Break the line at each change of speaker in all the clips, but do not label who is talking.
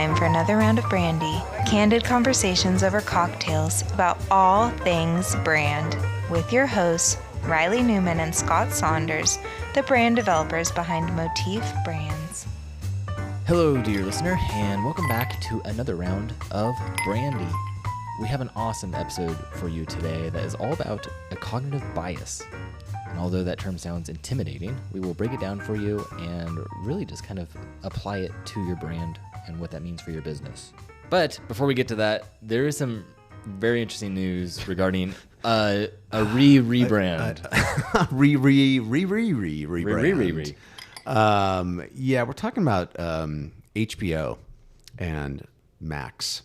time for another round of Brandy. Candid conversations over cocktails about all things brand with your hosts, Reilly, Newman, and Scott Saunders, the brand developers behind Motif Brands.
Hello, dear listener, and welcome back to another round of Brandy. We have an awesome episode for you today that is all about a cognitive bias. And although that term sounds intimidating, we will break it down for you and really just kind of apply it to your brand and what that means for your business. But before we get to that, there is some very interesting news regarding a rebrand.
Rebrand. Yeah, we're talking about HBO and Max.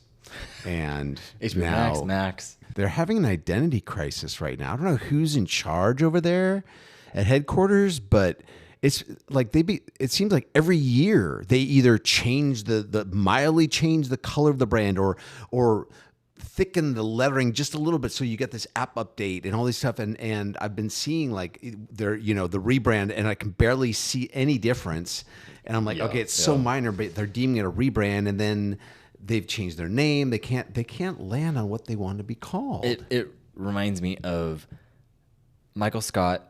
And
HBO Max.
They're having an identity crisis right now. I don't know who's in charge over there at headquarters, but it's like it seems like every year they either change the mildly change the color of the brand or thicken the lettering just a little bit so you get this app update and all this stuff. And I've been seeing like the rebrand, and I can barely see any difference. And I'm like, okay, it's so minor, but they're deeming it a rebrand, and then they've changed their name. They can't land on what they want to be called.
It reminds me of Michael Scott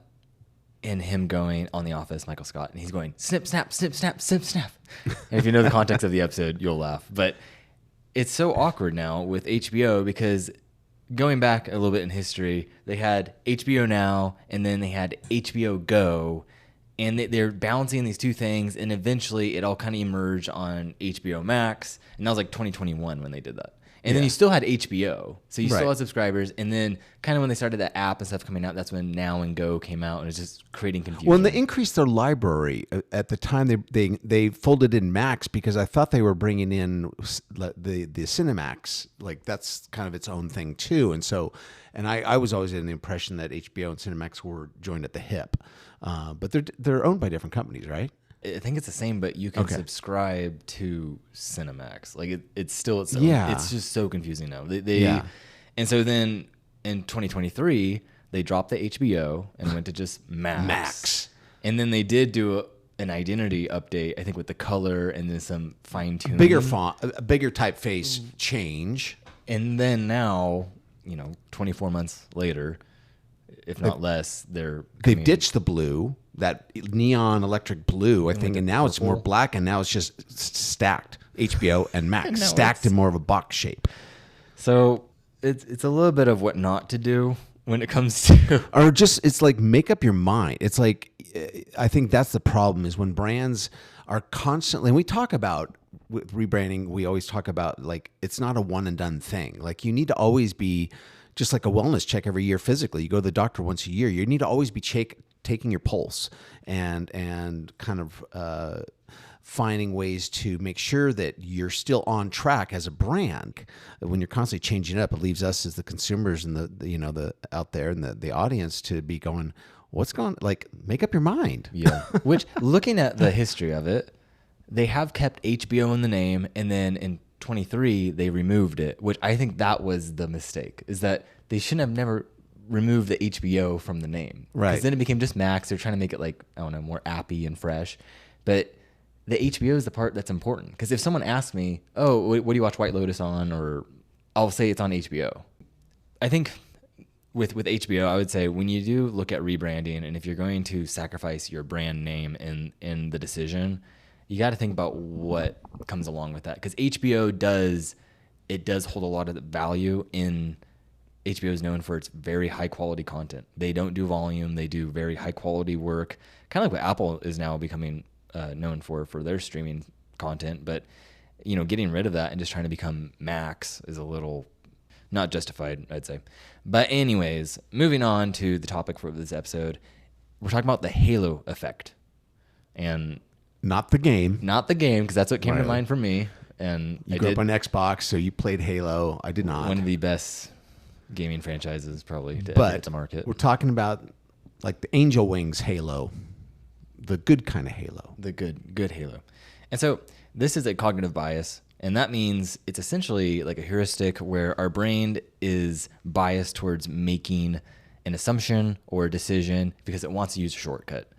and him going on The Office, Michael Scott, and he's going, snip, snap, snip, snap, snip, snap. And if you know the context of the episode, you'll laugh. But it's so awkward now with HBO because going back a little bit in history, they had HBO Now and then they had HBO Go. And they're balancing these two things, and eventually it all kind of emerged on HBO Max, and that was like 2021 when they did that. And then you still had HBO, so you still had subscribers, and then kind of when they started that app and stuff coming out, that's when Now and Go came out, and it's just creating confusion.
Well, and they increased their library. At the time, they folded in Max because I thought they were bringing in the Cinemax, like that's kind of its own thing too. And so, I was always in the impression that HBO and Cinemax were joined at the hip. But they're owned by different companies, right?
I think it's the same, but you can subscribe to Cinemax. Like it's still its own.
Yeah.
It's just so confusing now. And so then in 2023 they dropped the HBO and went to just Max. And then they did do an identity update, I think, with the color and then some fine tuning,
bigger font, a bigger typeface change.
And then now, 24 months later, if not less,
they've ditched the blue, that neon electric blue, I think, and now it's more black, and now it's just stacked. HBO and Max stacked in more of a box shape.
So it's a little bit of what not to do when it comes to,
or just it's like make up your mind. It's like I think that's the problem is when brands are constantly. And we talk about with rebranding, we always talk about like it's not a one and done thing. Like you need to always be. Just like a wellness check every year physically. You go to the doctor once a year. You need to always be taking your pulse and kind of finding ways to make sure that you're still on track as a brand. When you're constantly changing it up, it leaves us as the consumers and the out there and the audience to be going, what's going, like, make up your mind.
Yeah. Which, looking at the history of it, they have kept HBO in the name, and then in 23 they removed it, which I think that was the mistake, is that they shouldn't have never removed the HBO from the name,
right?
Because then it became just Max. They're trying to make it like, I don't know, more appy and fresh, but the HBO is the part that's important. Because if someone asks me, oh, what do you watch White Lotus on, or I'll say it's on HBO. I think with HBO, I would say when you do look at rebranding, and if you're going to sacrifice your brand name in the decision, you got to think about what comes along with that, because HBO does hold a lot of the value in. HBO is known for its very high quality content. They don't do volume; they do very high quality work, kind of like what Apple is now becoming known for their streaming content. But getting rid of that and just trying to become Max is a little not justified, I'd say. But anyways, moving on to the topic for this episode, we're talking about the halo effect, and.
Not the game,
because that's what came to mind for me. And
you grew up on Xbox, so you played Halo. I did not.
One of the best gaming franchises probably to ever hit the market.
We're talking about like the Angel Wings Halo, the good kind of Halo.
The good Halo. And so this is a cognitive bias, and that means it's essentially like a heuristic where our brain is biased towards making an assumption or a decision because it wants to use a shortcut.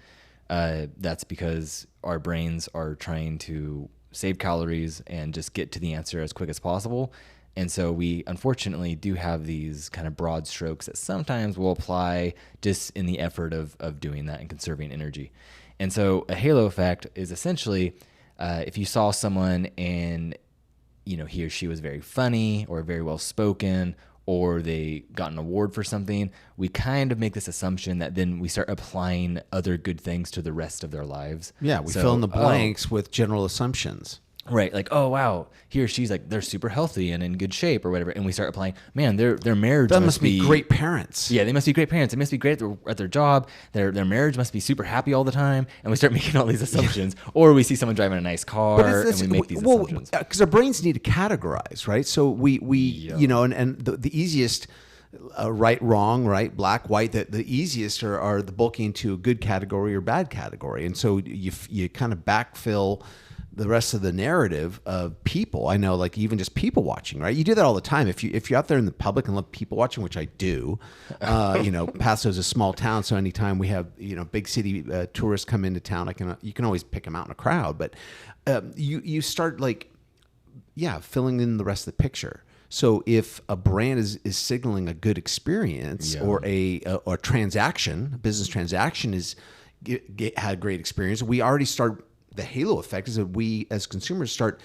That's because our brains are trying to save calories and just get to the answer as quick as possible. And so we unfortunately do have these kind of broad strokes that sometimes we'll apply just in the effort of doing that and conserving energy. And so a halo effect is essentially if you saw someone and he or she was very funny or very well spoken, or they got an award for something, we kind of make this assumption that then we start applying other good things to the rest of their lives.
Yeah, we fill in the blanks with general assumptions.
Right, like, oh wow, he or she's like, they're super healthy and in good shape or whatever, and we start applying, man, their marriage
must be great parents.
Yeah, they must be great parents. They must be great at their job. Their marriage must be super happy all the time, and we start making all these assumptions. Or we see someone driving a nice car, and we make these assumptions.
Because our brains need to categorize, right? So we and the easiest. Right, wrong, right, black, white. The easiest are the bulking into a good category or bad category, and so you kind of backfill the rest of the narrative of people. I know, like even just people watching, right? You do that all the time. If you're out there in the public and love people watching, which I do, Paso's a small town, so anytime we have big city tourists come into town, you can always pick them out in a crowd. But you start filling in the rest of the picture. So if a brand is signaling a good experience or a transaction, a business transaction had a great experience, we already start. The halo effect is that we as consumers start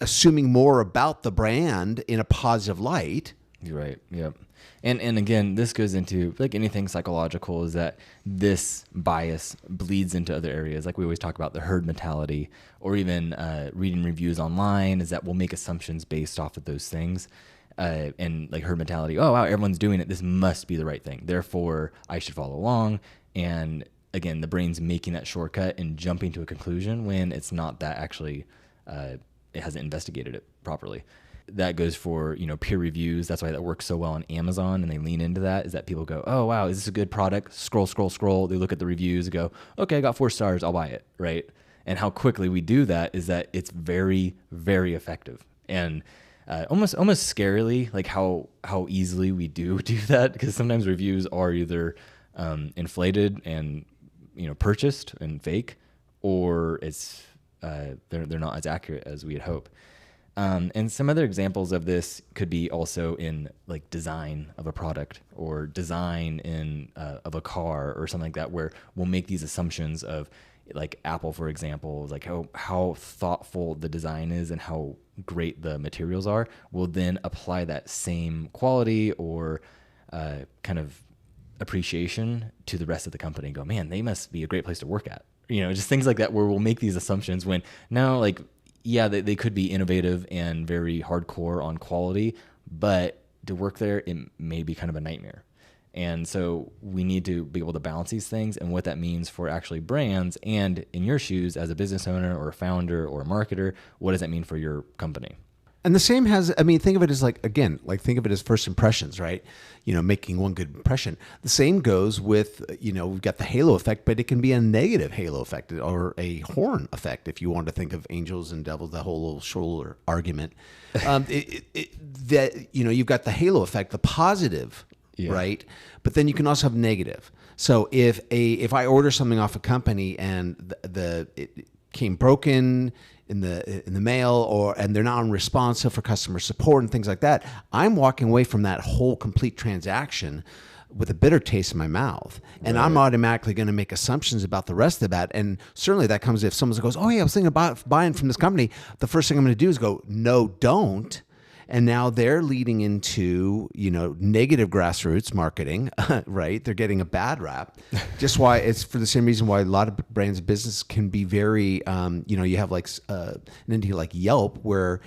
assuming more about the brand in a positive light.
You're right. Yep. And again, this goes into like anything psychological, is that this bias bleeds into other areas. Like we always talk about the herd mentality, or even reading reviews online, is that we'll make assumptions based off of those things. And like herd mentality, oh wow, everyone's doing it, this must be the right thing, therefore I should follow along. And again, the brain's making that shortcut and jumping to a conclusion when it's not that actually, it hasn't investigated it properly. That goes for, peer reviews. That's why that works so well on Amazon, and they lean into that, is that people go, oh, wow, is this a good product? Scroll. They look at the reviews and go, okay, I got 4 stars, I'll buy it, right? And how quickly we do that is that it's very, very effective. And almost scarily, like how easily we do that, because sometimes reviews are either inflated and purchased and fake, or it's they're not as accurate as we'd hope. And some other examples of this could be also in like design of a product, or design of a car or something like that, where we'll make these assumptions of, like Apple, for example, like how thoughtful the design is and how great the materials are. We'll then apply that same quality or kind of appreciation to the rest of the company and go, man, they must be a great place to work at. Just things like that, where we'll make these assumptions when now, like, yeah, they could be innovative and very hardcore on quality, but to work there, it may be kind of a nightmare. And so we need to be able to balance these things, and what that means for actually brands, and in your shoes as a business owner or a founder or a marketer, what does that mean for your company?
And the same think of it as think of it as first impressions, right? Making one good impression. The same goes with, we've got the halo effect, but it can be a negative halo effect or a horn effect, if you want to think of angels and devils, the whole little shoulder argument. You've got the halo effect, the positive, right? But then you can also have negative. So if I order something off a company and it came broken in the mail, and they're not responsive for customer support and things like that, I'm walking away from that whole complete transaction with a bitter taste in my mouth. And I'm automatically going to make assumptions about the rest of that. And certainly that comes if someone goes, oh yeah, I was thinking about buying from this company. The first thing I'm going to do is go, no, don't. And now they're leading into, negative grassroots marketing, right? They're getting a bad rap. Just why it's for the same reason why a lot of brands of business can be very, you have like an entity like Yelp, where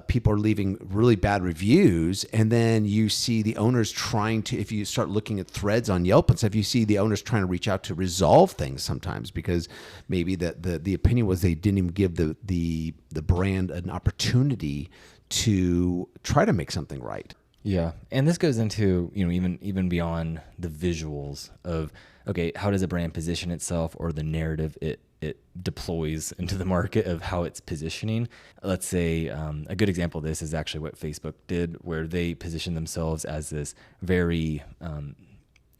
people are leaving really bad reviews, and then you see the owners trying to, if you start looking at threads on Yelp and stuff, you see the owners trying to reach out to resolve things sometimes, because maybe the opinion was they didn't even give the brand an opportunity to try to make something right.
Yeah. And this goes into, even beyond the visuals of, okay, how does a brand position itself, or the narrative it deploys into the market of how it's positioning. Let's say a good example of this is actually what Facebook did, where they positioned themselves as this very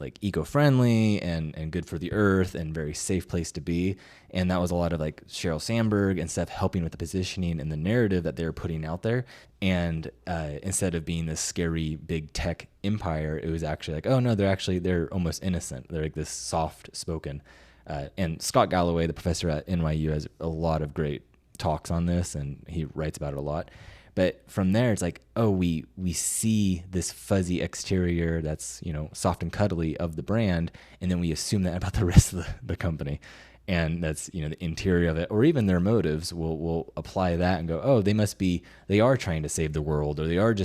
like eco-friendly and good for the earth and very safe place to be. And that was a lot of like Sheryl Sandberg and stuff helping with the positioning and the narrative that they were putting out there. And instead of being this scary big tech empire, it was actually like, oh no, they're almost innocent. They're like this soft spoken. And Scott Galloway, the professor at NYU, has a lot of great talks on this, and he writes about it a lot. But from there, it's like, oh, we see this fuzzy exterior that's, soft and cuddly of the brand, and then we assume that about the rest of the company. And that's, the interior of it, or even their motives. We'll apply that and go, oh, they are trying to save the world, or they aren't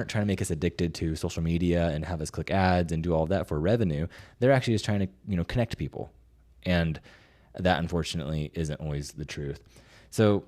trying to make us addicted to social media and have us click ads and do all of that for revenue. They're actually just trying to, connect people. And that, unfortunately, isn't always the truth. So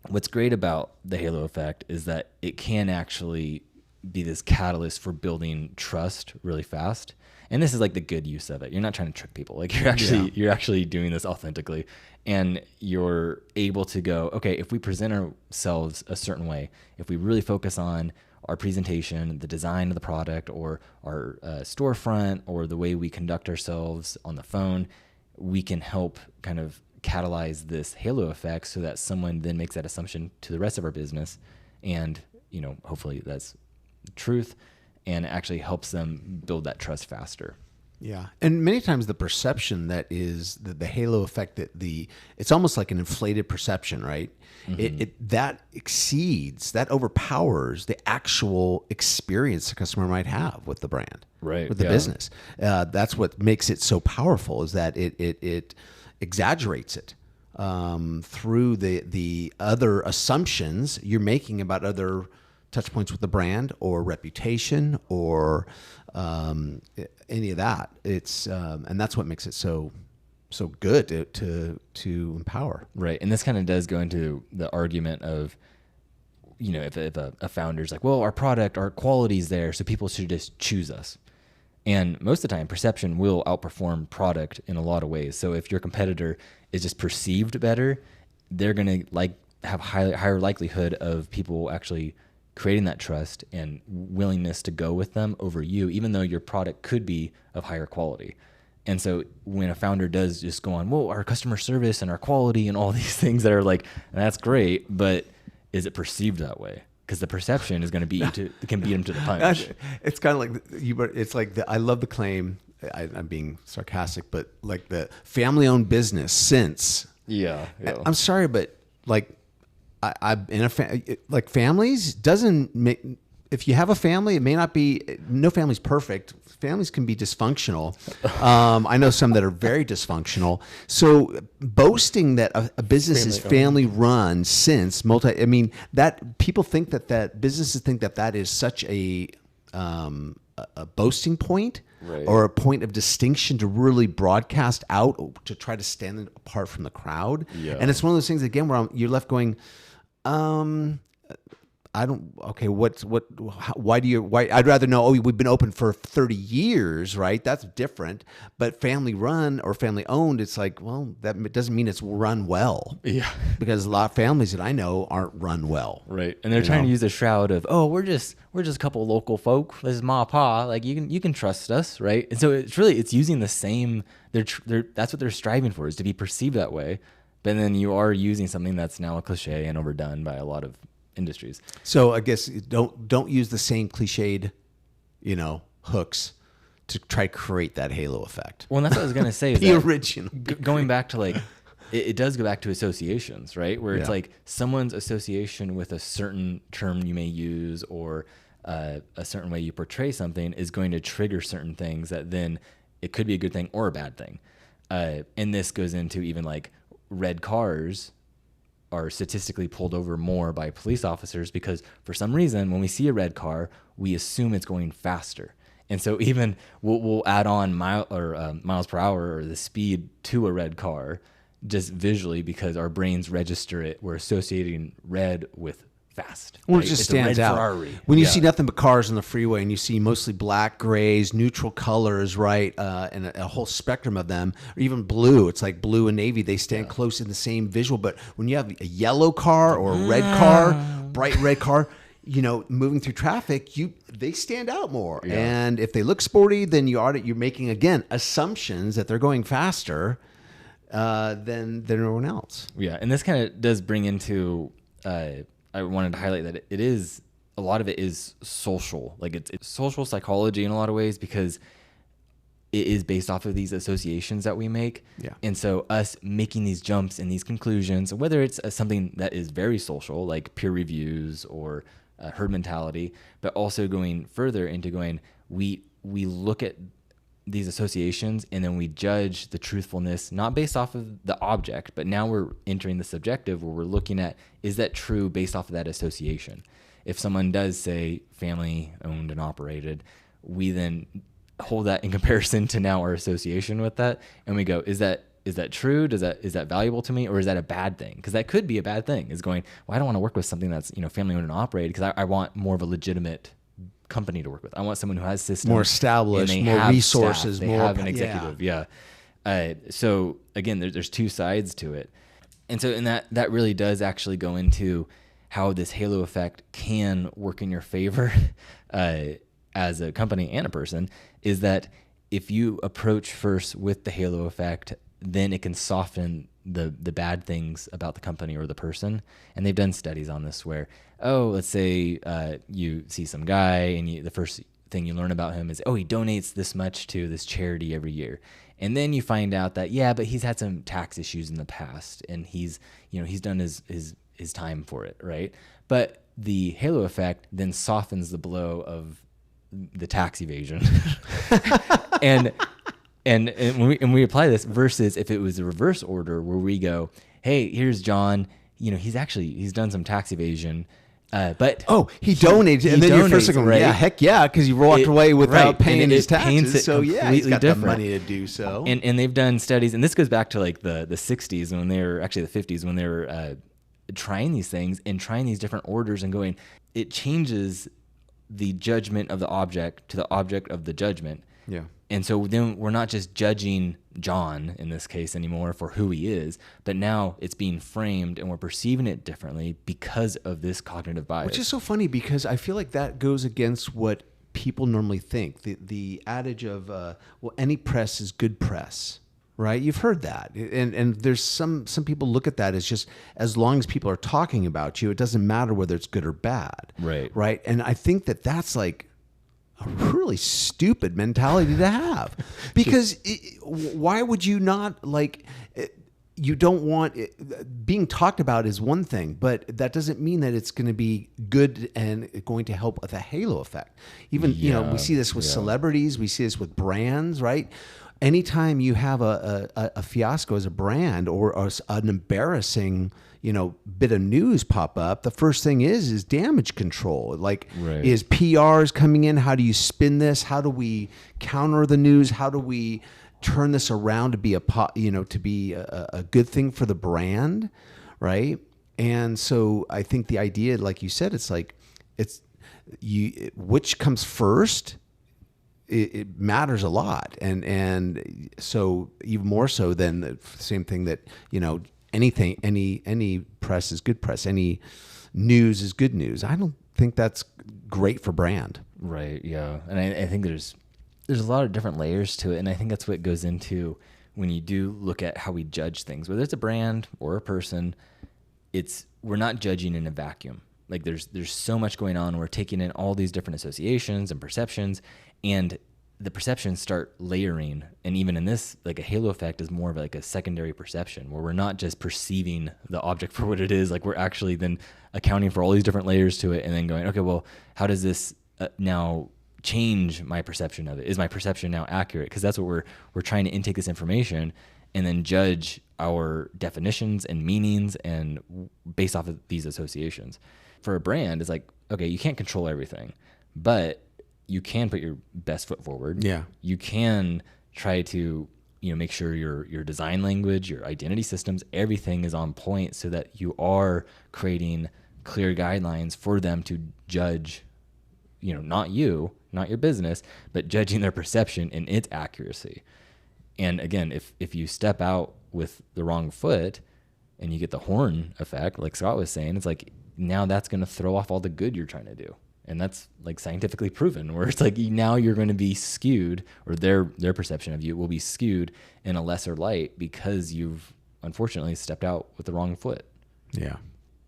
what's great about the halo effect is that it can actually be this catalyst for building trust really fast. And this is like the good use of it. You're not trying to trick people. Like you're actually doing this authentically, and you're able to go, okay, if we present ourselves a certain way, if we really focus on our presentation, the design of the product, or our storefront, or the way we conduct ourselves on the phone, we can help kind of catalyze this halo effect so that someone then makes that assumption to the rest of our business. And, hopefully that's the truth, and it actually helps them build that trust faster.
Yeah. And many times the perception that is the halo effect, it's almost like an inflated perception, right? Mm-hmm. That overpowers the actual experience the customer might have with the brand,
right?
With the business. That's what makes it so powerful, is that it exaggerates it through the other assumptions you're making about other touch points with the brand or reputation or any of that. It's and that's what makes it so good to empower.
Right. And this kind of does go into the argument of, if a founder's like, well, our product, our quality's there, so people should just choose us. And most of the time, perception will outperform product in a lot of ways. So if your competitor is just perceived better, they're going to have higher likelihood of people actually creating that trust and willingness to go with them over you, even though your product could be of higher quality. And so when a founder does just go on, well, our customer service and our quality and all these things that are like, that's great, but is it perceived that way? Because the perception is going to can beat them to the punch.
It's kind of like I love the claim. I'm being sarcastic, but like the family-owned business since.
Yeah.
I'm sorry, but like I'm in like families doesn't make. If you have a family, it may not be. No family's perfect. Families can be dysfunctional. I know some that are very dysfunctional. So boasting that a business is family run since that people think that businesses think that is such a boasting point, right, or a point of distinction to really broadcast out to try to stand apart from the crowd. Yeah. And it's one of those things again where you're left going, why I'd rather know, we've been open for 30 years, right? That's different. But family run or family owned, it's like, well, that doesn't mean it's run well. Yeah. Because a lot of families that I know aren't run well.
Right. And they're trying to use a shroud of, we're just a couple of local folk. This is ma pa. Like you can trust us, right? And so it's using the same, that's what they're striving for, is to be perceived that way. But then you are using something that's now a cliche and overdone by a lot of industries.
So I guess don't use the same cliched, hooks to try to create that halo effect.
Well, and that's what I was going to say.
Be original.
Going back to it does go back to associations, right? Where it's like someone's association with a certain term you may use or a certain way you portray something is going to trigger certain things that then it could be a good thing or a bad thing. And this goes into even like red cars are statistically pulled over more by police officers because for some reason, when we see a red car, we assume it's going faster. And so even we'll add on miles per hour or the speed to a red car just visually because our brains register it. We're associating red with fast.
Well, right? It just stands out.
Ferrari.
When you see nothing but cars on the freeway and you see mostly black, grays, neutral colors, right, and a whole spectrum of them, or even blue. It's like blue and navy. They stand close in the same visual. But when you have a yellow car or a red car, bright red car, moving through traffic, they stand out more.
Yeah.
And if they look sporty, then you're making, again, assumptions that they're going faster than everyone else.
Yeah, and this kind of does bring into, I wanted to highlight that it is, a lot of it is social. Like it's social psychology in a lot of ways, because it is based off of these associations that we make.
Yeah.
And so us making these jumps and these conclusions, whether it's something that is very social, like peer reviews or herd mentality, but also going further into going, we look at these associations and then we judge the truthfulness, not based off of the object, but now we're entering the subjective where we're looking at, is that true based off of that association? If someone does say family owned and operated, we then hold that in comparison to now our association with that, and we go, is that true? Is that valuable to me, or is that a bad thing? Because that could be a bad thing. Is going, well, I don't want to work with something that's family owned and operated, because I want more of a legitimate company to work with. I want someone who has systems,
more established,
and they
more
have
resources,
staff, they
more
have an executive. Yeah. So again, there's two sides to it, and so that really does actually go into how this halo effect can work in your favor as a company and a person. Is that if you approach first with the halo effect, then it can soften the bad things about the company or the person. And they've done studies on this where, let's say you see some guy and the first thing you learn about him is, he donates this much to this charity every year. And then you find out that, but he's had some tax issues in the past, and he's done his time for it, right? But the halo effect then softens the blow of the tax evasion. and when we apply this versus if it was a reverse order where we go, hey, here's John, he's done some tax evasion, but
he donated, and then you're first going, right? Yeah, heck yeah, because he walked away without paying his taxes. So he's got the money to do so.
And they've done studies, and this goes back to like the 60s when they were actually the 50s when they were trying these things and trying these different orders and going, it changes the judgment of the object to the object of the judgment.
Yeah.
And so then we're not just judging John in this case anymore for who he is, but now it's being framed and we're perceiving it differently because of this cognitive bias.
Which is so funny, because I feel like that goes against what people normally think. The adage of, any press is good press. Right? You've heard that. And there's some people look at that as just, as long as people are talking about you, it doesn't matter whether it's good or bad.
Right.
Right. And I think that that's like a really stupid mentality to have, because why would you not, like, you don't want being talked about is one thing, but that doesn't mean that it's going to be good and going to help with a halo effect. Even, we see this with celebrities, we see this with brands, right? Anytime you have a fiasco as a brand or an embarrassing, bit of news pop up, the first thing is damage control. Like, is PRs coming in? How do you spin this? How do we counter the news? How do we turn this around to be a good thing for the brand, right? And so I think the idea, like you said, it's like which comes first. It matters a lot, and so even more so than the same thing that any press is good press, any news is good news. I don't think that's great for brand.
Right. Yeah, and I think there's a lot of different layers to it, and I think that's what goes into when you do look at how we judge things, whether it's a brand or a person. We're not judging in a vacuum. Like there's so much going on. We're taking in all these different associations and perceptions, and the perceptions start layering. And even in this, like a halo effect is more of like a secondary perception where we're not just perceiving the object for what it is. Like we're actually then accounting for all these different layers to it and then going, okay, well, how does this now change my perception of it? Is my perception now accurate? Because that's what we're trying to intake this information and then judge our definitions and meanings and based off of these associations. For a brand, it's like, okay, you can't control everything, but you can put your best foot forward.
Yeah.
You can try to, make sure your design language, your identity systems, everything is on point so that you are creating clear guidelines for them to judge, not you, not your business, but judging their perception and its accuracy. And again, if you step out with the wrong foot and you get the horn effect, like Scott was saying, it's like, now that's going to throw off all the good you're trying to do. And that's like scientifically proven, where it's like now you're going to be skewed, or their perception of you will be skewed in a lesser light because you've unfortunately stepped out with the wrong foot.
Yeah.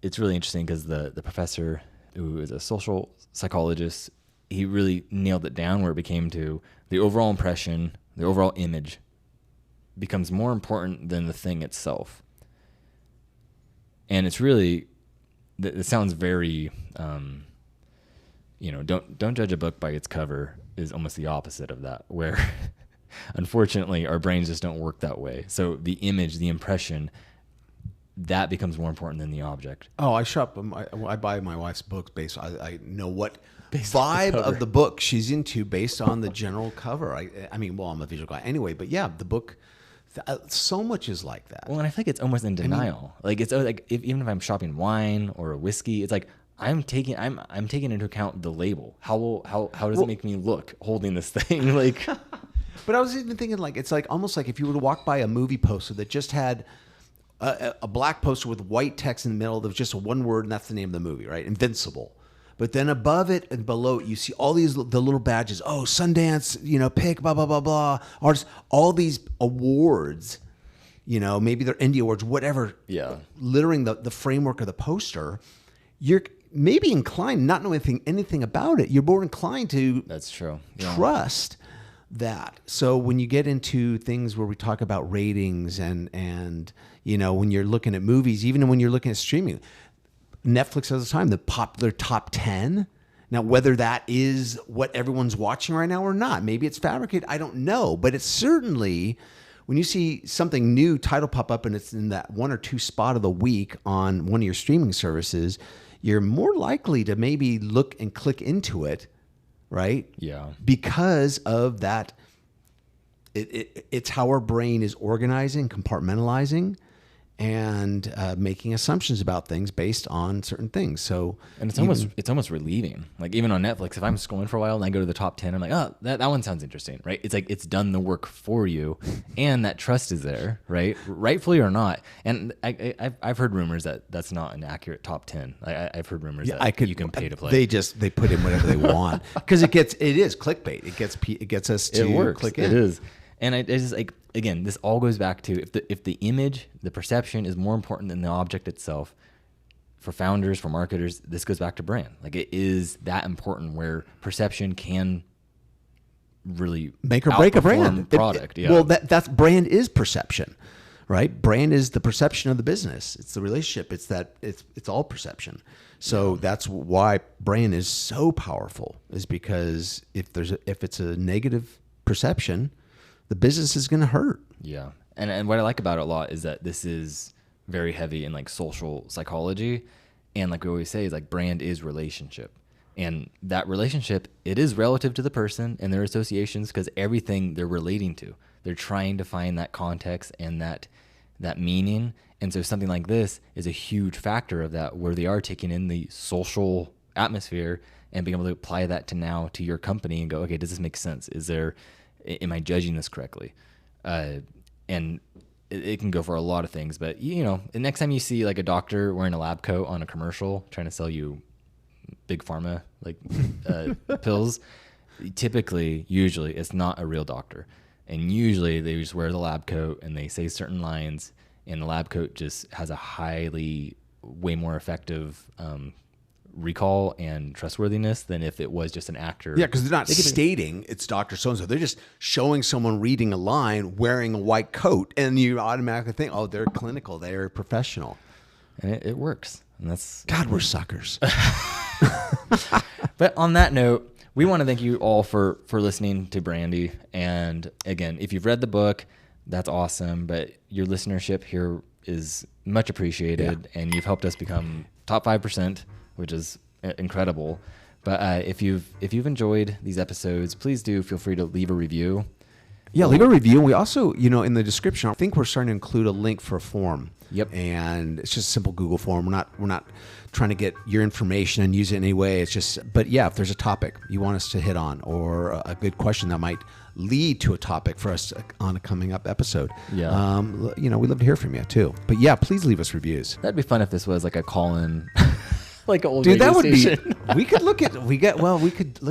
It's really interesting because the professor, who is a social psychologist, he really nailed it down where it became to the overall impression, the overall image becomes more important than the thing itself. And it's really, it sounds very, don't judge a book by its cover is almost the opposite of that, where unfortunately our brains just don't work that way. So the image, the impression, that becomes more important than the object.
Oh, I buy my wife's books I know what vibe of the book she's into based on the general cover. I'm a visual guy anyway, but yeah, the book, so much is like that.
Well, and I feel like it's almost in denial. It's like even if I'm shopping wine or a whiskey, it's like I'm taking into account the label. How does it make me look holding this thing? Like,
but I was even thinking it's like almost like if you were to walk by a movie poster that just had a black poster with white text in the middle that was just one word, and that's the name of the movie, right? Invincible. But then above it and below it, you see all the little badges. Oh, Sundance, pick, blah, blah, blah, blah. Artists, all these awards, maybe they're indie awards, whatever.
Yeah.
Littering the framework of the poster. You're maybe inclined, not knowing anything about it, you're more inclined to
that's true.
Trust that. So when you get into things where we talk about ratings and when you're looking at movies, even when you're looking at streaming, Netflix has the time, the popular top 10. Now, whether that is what everyone's watching right now or not, maybe it's fabricated, I don't know. But it's certainly, when you see something new title pop up and it's in that 1 or 2 spot of the week on one of your streaming services, you're more likely to maybe look and click into it, right?
Yeah.
Because of that, it's how our brain is organizing, compartmentalizing, and making assumptions about things based on certain things. So,
and it's almost relieving. Like even on Netflix, if I'm scrolling for a while and I go to the top 10, I'm like, oh, that one sounds interesting, right? It's like it's done the work for you, and that trust is there, right? Rightfully or not. And I've heard rumors that that's not an accurate top 10. I've heard rumors that you can pay to play.
They put in whatever they want because it is clickbait. It gets us to click in.
It is. And it's just like, again, this all goes back to if the image, the perception is more important than the object itself, for founders, for marketers, this goes back to brand. Like it is that important where perception can really
make or break a brand
product.
Well, that's brand is perception, right? Brand is the perception of the business. It's the relationship. It's all perception. So that's why brand is so powerful, is because if it's a negative perception, the business is going to hurt.
Yeah. And what I like about it a lot is that this is very heavy in like social psychology. And like we always say, is like brand is relationship. And that relationship, it is relative to the person and their associations, because everything they're relating to, they're trying to find that context and that meaning. And so something like this is a huge factor of that, where they are taking in the social atmosphere and being able to apply that to your company and go, okay, does this make sense? Am I judging this correctly? And it can go for a lot of things, but the next time you see like a doctor wearing a lab coat on a commercial trying to sell you big pharma pills, usually it's not a real doctor. And usually they just wear the lab coat and they say certain lines, and the lab coat just has a way more effective recall and trustworthiness than if it was just an actor.
Yeah, because they're not stating it's Dr. So-and-so. They're just showing someone reading a line wearing a white coat, and you automatically think, oh, they're clinical, they're professional.
And it works. And that's
God, we're suckers.
But on that note, we want to thank you all for listening to Brandy. And again, if you've read the book, that's awesome. But your listenership here is much appreciated, and you've helped us become top 5%. Which is incredible. But if you've enjoyed these episodes, please do feel free to leave a review.
Yeah, leave a review. And we also, in the description, I think we're starting to include a link for a form.
Yep.
And it's just a simple Google form. We're not trying to get your information and use it in any way. It's just, but yeah, if there's a topic you want us to hit on, or a good question that might lead to a topic for us on a coming up episode.
Yeah.
We'd love to hear from you too. But yeah, please leave us reviews.
That'd be fun if this was like a call-in like an old
Dude, that
radio
would
station.
be. We could look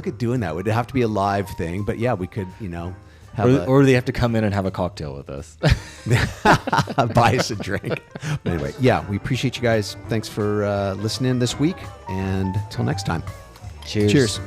at doing that. It'd have to be a live thing, but yeah, we could, have
or they have to come in and have a cocktail with us.
buy us a drink. But anyway, yeah, we appreciate you guys. Thanks for listening this week, and till next time.
Cheers.
Cheers.